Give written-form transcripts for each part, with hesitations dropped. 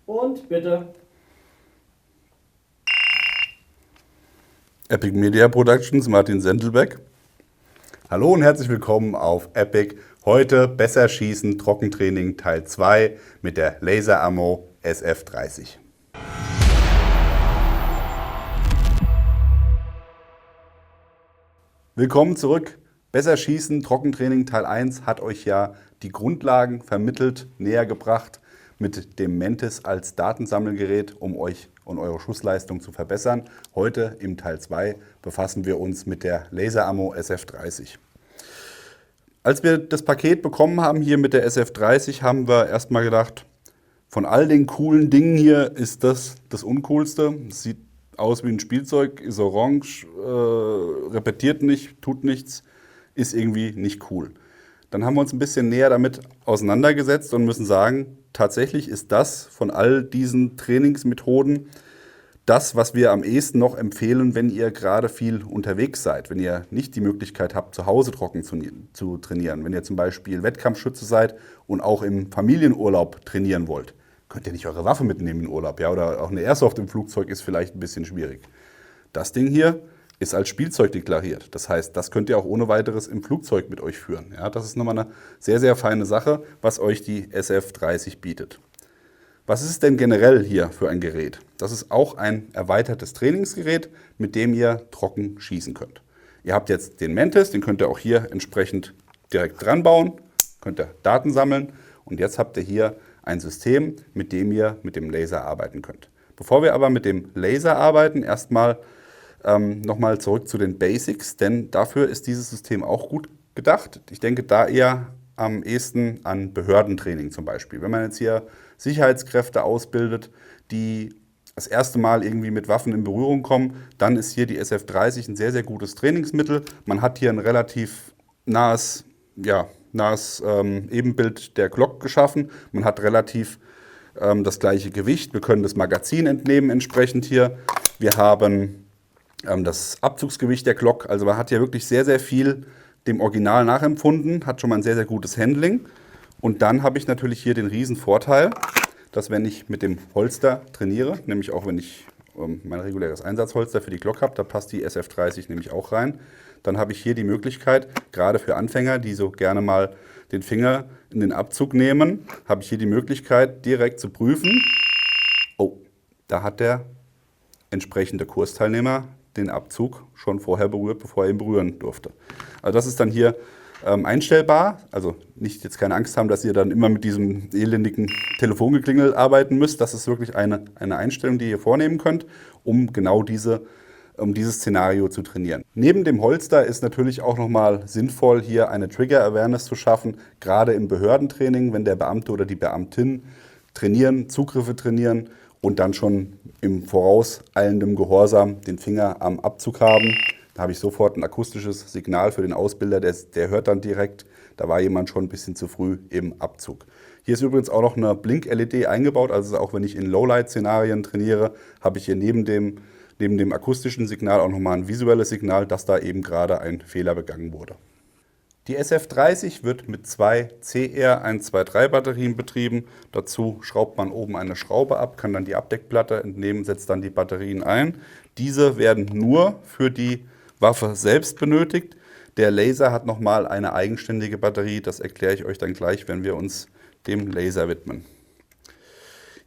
Und bitte. Epic Media Productions, Martin Sendelbeck. Hallo und herzlich willkommen auf Epic. Heute besser schießen, Trockentraining Teil 2 mit der Laser Ammo SF30. Willkommen zurück. Besser schießen, Trockentraining Teil 1 hat euch ja die Grundlagen vermittelt, näher gebracht mit dem Mantis als Datensammelgerät, um euch und eure Schussleistung zu verbessern. Heute im Teil 2 befassen wir uns mit der Laser Ammo SF30. Als wir das Paket bekommen haben hier mit der SF30, haben wir erstmal gedacht, von all den coolen Dingen hier ist das Uncoolste. Es sieht aus wie ein Spielzeug, ist orange, repetiert nicht, tut nichts, ist irgendwie nicht cool. Dann haben wir uns ein bisschen näher damit auseinandergesetzt und müssen sagen, tatsächlich ist das von all diesen Trainingsmethoden das, was wir am ehesten noch empfehlen, wenn ihr gerade viel unterwegs seid, wenn ihr nicht die Möglichkeit habt, zu Hause trocken zu trainieren. Wenn ihr zum Beispiel Wettkampfschütze seid und auch im Familienurlaub trainieren wollt, könnt ihr nicht eure Waffe mitnehmen in Urlaub. Ja? Oder auch eine Airsoft im Flugzeug ist vielleicht ein bisschen schwierig. Das Ding hier ist als Spielzeug deklariert. Das heißt, das könnt ihr auch ohne weiteres im Flugzeug mit euch führen. Ja, das ist nochmal eine sehr, sehr feine Sache, was euch die SF30 bietet. Was ist es denn generell hier für ein Gerät? Das ist auch ein erweitertes Trainingsgerät, mit dem ihr trocken schießen könnt. Ihr habt jetzt den Mantis, den könnt ihr auch hier entsprechend direkt dran bauen, könnt ihr Daten sammeln und jetzt habt ihr hier ein System, mit dem ihr mit dem Laser arbeiten könnt. Bevor wir aber mit dem Laser arbeiten, erstmal nochmal zurück zu den Basics, denn dafür ist dieses System auch gut gedacht. Ich denke da eher am ehesten an Behördentraining zum Beispiel. Wenn man jetzt hier Sicherheitskräfte ausbildet, die das erste Mal irgendwie mit Waffen in Berührung kommen, dann ist hier die SF30 ein sehr, sehr gutes Trainingsmittel. Man hat hier ein relativ nahes Ebenbild der Glock geschaffen. Man hat relativ das gleiche Gewicht. Wir können das Magazin entnehmen entsprechend hier. Wir haben das Abzugsgewicht der Glock. Also man hat hier wirklich sehr, sehr viel dem Original nachempfunden, hat schon mal ein sehr, sehr gutes Handling. Und dann habe ich natürlich hier den riesen Vorteil, dass wenn ich mit dem Holster trainiere, nämlich auch wenn ich mein reguläres Einsatzholster für die Glock habe, da passt die SF30 nämlich auch rein, dann habe ich hier die Möglichkeit, gerade für Anfänger, die so gerne mal den Finger in den Abzug nehmen, habe ich hier die Möglichkeit, direkt zu prüfen, oh, da hat der entsprechende Kursteilnehmer den Abzug schon vorher berührt, bevor er ihn berühren durfte. Also das ist dann hier einstellbar, also nicht jetzt keine Angst haben, dass ihr dann immer mit diesem elendigen Telefongeklingel arbeiten müsst. Das ist wirklich eine Einstellung, die ihr vornehmen könnt, um genau dieses Szenario zu trainieren. Neben dem Holster ist natürlich auch nochmal sinnvoll, hier eine Trigger-Awareness zu schaffen, gerade im Behördentraining, wenn der Beamte oder die Beamtin trainieren, Zugriffe trainieren und dann schon im vorauseilendem Gehorsam den Finger am Abzug haben. Da habe ich sofort ein akustisches Signal für den Ausbilder, der hört dann direkt, da war jemand schon ein bisschen zu früh im Abzug. Hier ist übrigens auch noch eine Blink-LED eingebaut, also auch wenn ich in Lowlight-Szenarien trainiere, habe ich hier neben dem akustischen Signal auch nochmal ein visuelles Signal, dass da eben gerade ein Fehler begangen wurde. Die SF30 wird mit zwei CR123 Batterien betrieben. Dazu schraubt man oben eine Schraube ab, kann dann die Abdeckplatte entnehmen, setzt dann die Batterien ein. Diese werden nur für die Waffe selbst benötigt. Der Laser hat nochmal eine eigenständige Batterie, das erkläre ich euch dann gleich, wenn wir uns dem Laser widmen.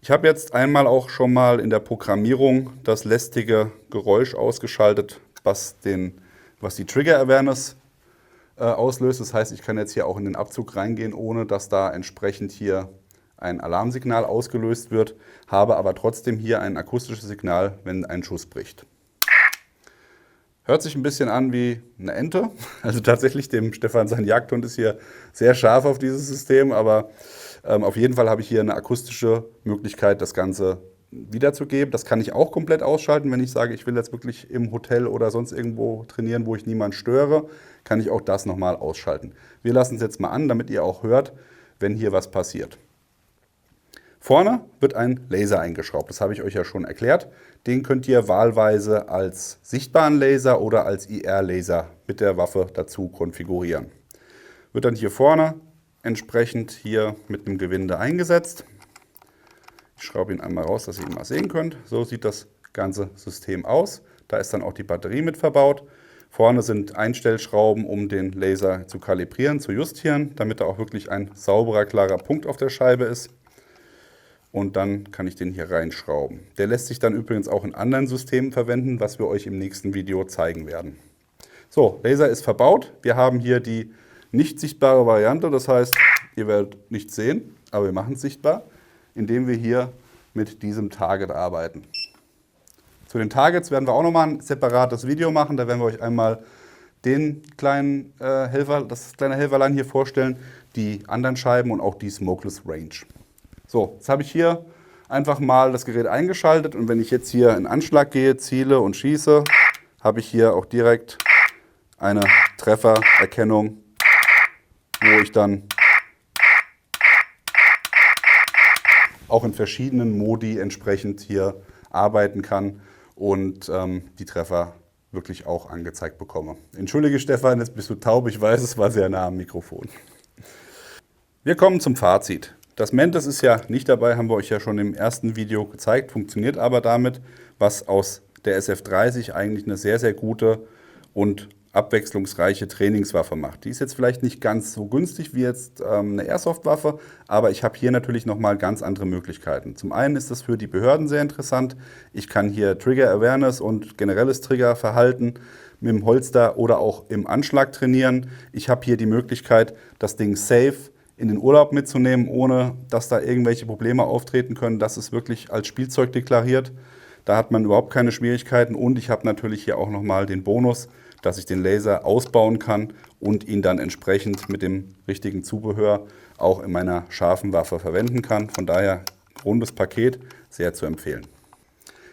Ich habe jetzt einmal auch schon mal in der Programmierung das lästige Geräusch ausgeschaltet, was die Trigger Awareness auslöst. Das heißt, ich kann jetzt hier auch in den Abzug reingehen, ohne dass da entsprechend hier ein Alarmsignal ausgelöst wird, habe aber trotzdem hier ein akustisches Signal, wenn ein Schuss bricht. Hört sich ein bisschen an wie eine Ente. Also tatsächlich, dem Stefan, sein Jagdhund ist hier sehr scharf auf dieses System, aber auf jeden Fall habe ich hier eine akustische Möglichkeit, das Ganze wiederzugeben. Das kann ich auch komplett ausschalten, wenn ich sage, ich will jetzt wirklich im Hotel oder sonst irgendwo trainieren, wo ich niemanden störe, kann ich auch das nochmal ausschalten. Wir lassen es jetzt mal an, damit ihr auch hört, wenn hier was passiert. Vorne wird ein Laser eingeschraubt, das habe ich euch ja schon erklärt. Den könnt ihr wahlweise als sichtbaren Laser oder als IR-Laser mit der Waffe dazu konfigurieren. Wird dann hier vorne entsprechend hier mit einem Gewinde eingesetzt. Ich schraube ihn einmal raus, dass ihr ihn mal sehen könnt. So sieht das ganze System aus. Da ist dann auch die Batterie mit verbaut. Vorne sind Einstellschrauben, um den Laser zu kalibrieren, zu justieren, damit da auch wirklich ein sauberer, klarer Punkt auf der Scheibe ist. Und dann kann ich den hier reinschrauben. Der lässt sich dann übrigens auch in anderen Systemen verwenden, was wir euch im nächsten Video zeigen werden. So, Laser ist verbaut. Wir haben hier die nicht sichtbare Variante, das heißt, ihr werdet nichts sehen, aber wir machen es sichtbar, indem wir hier mit diesem Target arbeiten. Zu den Targets werden wir auch nochmal ein separates Video machen, da werden wir euch einmal den kleinen das kleine Helferlein hier vorstellen, die anderen Scheiben und auch die Smokeless Range. So, jetzt habe ich hier einfach mal das Gerät eingeschaltet und wenn ich jetzt hier in Anschlag gehe, ziele und schieße, habe ich hier auch direkt eine Treffererkennung, wo ich dann auch in verschiedenen Modi entsprechend hier arbeiten kann und die Treffer wirklich auch angezeigt bekomme. Entschuldige Stefan, jetzt bist du taub, ich weiß, es war sehr nah am Mikrofon. Wir kommen zum Fazit. Das Mantis ist ja nicht dabei, haben wir euch ja schon im ersten Video gezeigt, funktioniert aber damit, was aus der SF30 eigentlich eine sehr, sehr gute und abwechslungsreiche Trainingswaffe macht. Die ist jetzt vielleicht nicht ganz so günstig wie jetzt eine Airsoft-Waffe, aber ich habe hier natürlich nochmal ganz andere Möglichkeiten. Zum einen ist das für die Behörden sehr interessant. Ich kann hier Trigger-Awareness und generelles Triggerverhalten mit dem Holster oder auch im Anschlag trainieren. Ich habe hier die Möglichkeit, das Ding safe in den Urlaub mitzunehmen, ohne dass da irgendwelche Probleme auftreten können. Das ist wirklich als Spielzeug deklariert. Da hat man überhaupt keine Schwierigkeiten und ich habe natürlich hier auch nochmal den Bonus, dass ich den Laser ausbauen kann und ihn dann entsprechend mit dem richtigen Zubehör auch in meiner scharfen Waffe verwenden kann. Von daher rundes Paket, sehr zu empfehlen.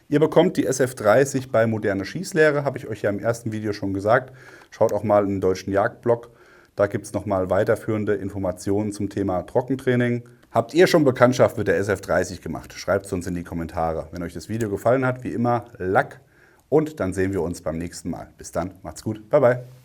Ihr bekommt die SF30 bei Moderne Schießlehre, habe ich euch ja im ersten Video schon gesagt. Schaut auch mal in den deutschen Jagdblog. Da gibt es nochmal weiterführende Informationen zum Thema Trockentraining. Habt ihr schon Bekanntschaft mit der SF30 gemacht? Schreibt es uns in die Kommentare. Wenn euch das Video gefallen hat, wie immer, Like und dann sehen wir uns beim nächsten Mal. Bis dann, macht's gut, bye bye.